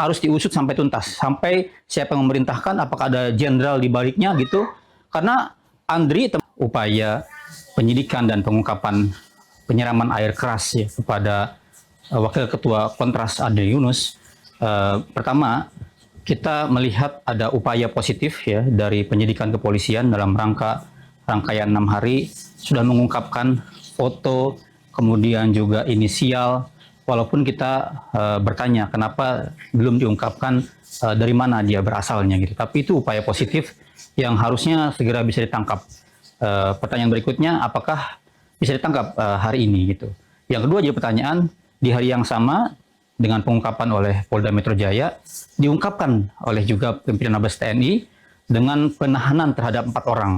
harus diusut sampai tuntas, sampai siapa yang memerintahkan, apakah ada jenderal di baliknya gitu. Karena Andri upaya penyidikan dan pengungkapan penyiraman air keras ya kepada Wakil Ketua Kontras Andri Yunus. Pertama, kita melihat ada upaya positif ya dari penyidikan kepolisian dalam rangkaian 6 hari sudah mengungkapkan foto, kemudian juga inisial, walaupun kita bertanya kenapa belum diungkapkan dari mana dia berasalnya gitu. Tapi itu upaya positif yang harusnya segera bisa ditangkap. Pertanyaan berikutnya, apakah bisa ditangkap hari ini gitu. Yang kedua jadi pertanyaan, di hari yang sama dengan pengungkapan oleh Polda Metro Jaya, diungkapkan oleh juga pimpinan Mabes TNI dengan penahanan terhadap 4 orang.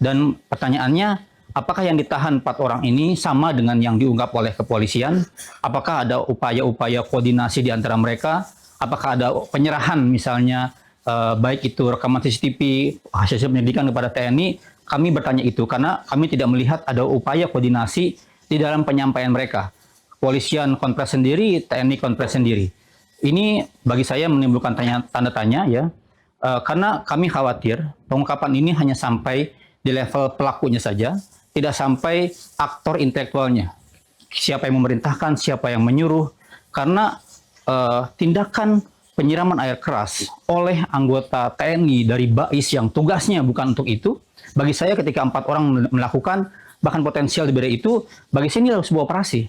Dan pertanyaannya, apakah yang ditahan 4 orang ini sama dengan yang diungkap oleh kepolisian? Apakah ada upaya-upaya koordinasi di antara mereka? Apakah ada penyerahan misalnya baik itu rekaman CCTV, hasil penyelidikan kepada TNI? Kami bertanya itu karena kami tidak melihat ada upaya koordinasi di dalam penyampaian mereka. Kepolisian konfres sendiri, TNI konfres sendiri. Ini bagi saya menimbulkan tanda tanya ya, karena kami khawatir pengungkapan ini hanya sampai di level pelakunya saja, tidak sampai aktor intelektualnya. Siapa yang memerintahkan, siapa yang menyuruh, karena tindakan penyiraman air keras oleh anggota TNI dari BAIS yang tugasnya bukan untuk itu, bagi saya ketika 4 orang melakukan, bahkan potensial diberi itu, bagi saya ini adalah sebuah operasi.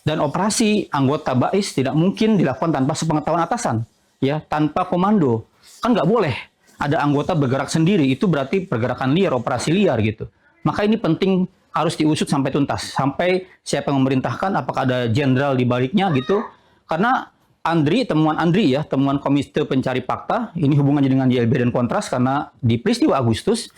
Dan operasi anggota BAIS tidak mungkin dilakukan tanpa sepengetahuan atasan, ya, tanpa komando. Kan nggak boleh ada anggota bergerak sendiri, itu berarti pergerakan liar, operasi liar gitu. Maka ini penting harus diusut sampai tuntas, sampai siapa yang memerintahkan, apakah ada jenderal di baliknya gitu. Karena temuan Komite Pencari Fakta, ini hubungannya dengan YLB dan Kontras, karena di peristiwa Agustus,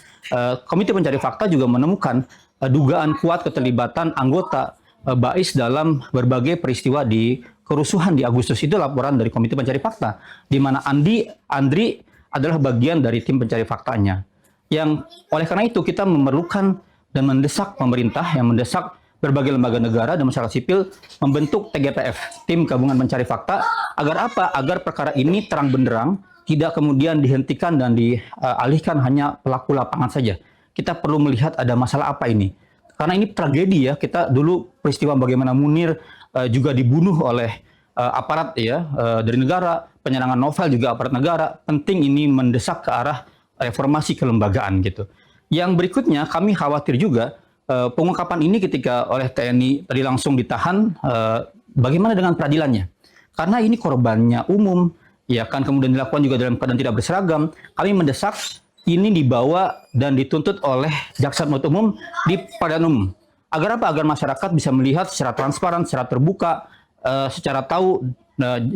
Komite Pencari Fakta juga menemukan dugaan kuat keterlibatan anggota BAIS dalam berbagai peristiwa di kerusuhan di Agustus. Itu laporan dari Komite Pencari Fakta, di mana Andri adalah bagian dari tim pencari faktanya. Yang oleh karena itu kita memerlukan dan mendesak pemerintah, yang mendesak berbagai lembaga negara dan masyarakat sipil membentuk TGPF, Tim Gabungan Pencari Fakta, agar apa? Agar perkara ini terang benderang, tidak kemudian dihentikan dan dialihkan hanya pelaku lapangan saja. Kita perlu melihat ada masalah apa ini. Karena ini tragedi ya, kita dulu peristiwa bagaimana Munir juga dibunuh oleh aparat ya dari negara, penyerangan novel juga aparat negara. Penting ini mendesak ke arah reformasi kelembagaan gitu. Yang berikutnya kami khawatir juga pengungkapan ini ketika oleh TNI tadi langsung ditahan, bagaimana dengan peradilannya? Karena ini korbannya umum, ya kan, kemudian dilakukan juga dalam keadaan tidak berseragam. Kami mendesak ini dibawa dan dituntut oleh jaksa penuntut umum di peradilan umum. Agar apa? Agar masyarakat bisa melihat secara transparan, secara terbuka, secara tahu.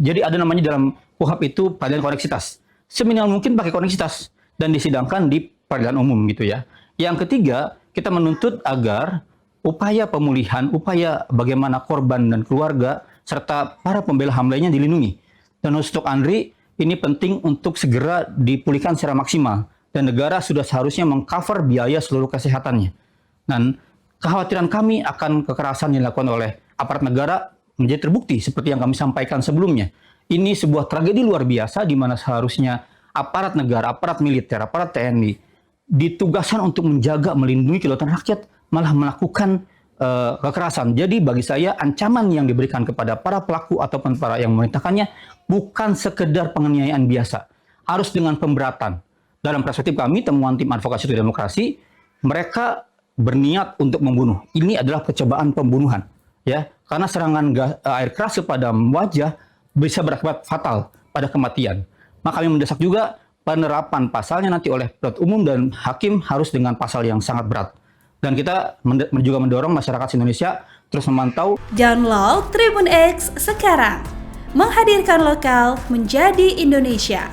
Jadi ada namanya dalam KUHP itu peradilan koneksitas. Seminimal mungkin pakai koneksitas dan disidangkan di peradilan umum gitu ya. Yang ketiga, kita menuntut agar upaya pemulihan, upaya bagaimana korban dan keluarga serta para pembela HAM lainnya dilindungi. Dan untuk Andri, ini penting untuk segera dipulihkan secara maksimal. Dan negara sudah seharusnya mengcover biaya seluruh kesehatannya. Dan kekhawatiran kami akan kekerasan yang dilakukan oleh aparat negara menjadi terbukti seperti yang kami sampaikan sebelumnya. Ini sebuah tragedi luar biasa di mana seharusnya aparat negara, aparat militer, aparat TNI ditugaskan untuk menjaga, melindungi kedaulatan rakyat, malah melakukan kekerasan. Jadi bagi saya ancaman yang diberikan kepada para pelaku ataupun para yang memerintahkannya bukan sekedar penganiayaan biasa, harus dengan pemberatan. Dalam perspektif kami, temuan tim advokasi untuk demokrasi, mereka berniat untuk membunuh. Ini adalah percobaan pembunuhan, ya, karena serangan air keras kepada wajah bisa berakibat fatal pada kematian. Maka kami mendesak juga penerapan pasalnya nanti oleh penuntut umum dan hakim harus dengan pasal yang sangat berat. Dan kita juga mendorong masyarakat Indonesia terus memantau. Download Tribun X sekarang, menghadirkan lokal menjadi Indonesia.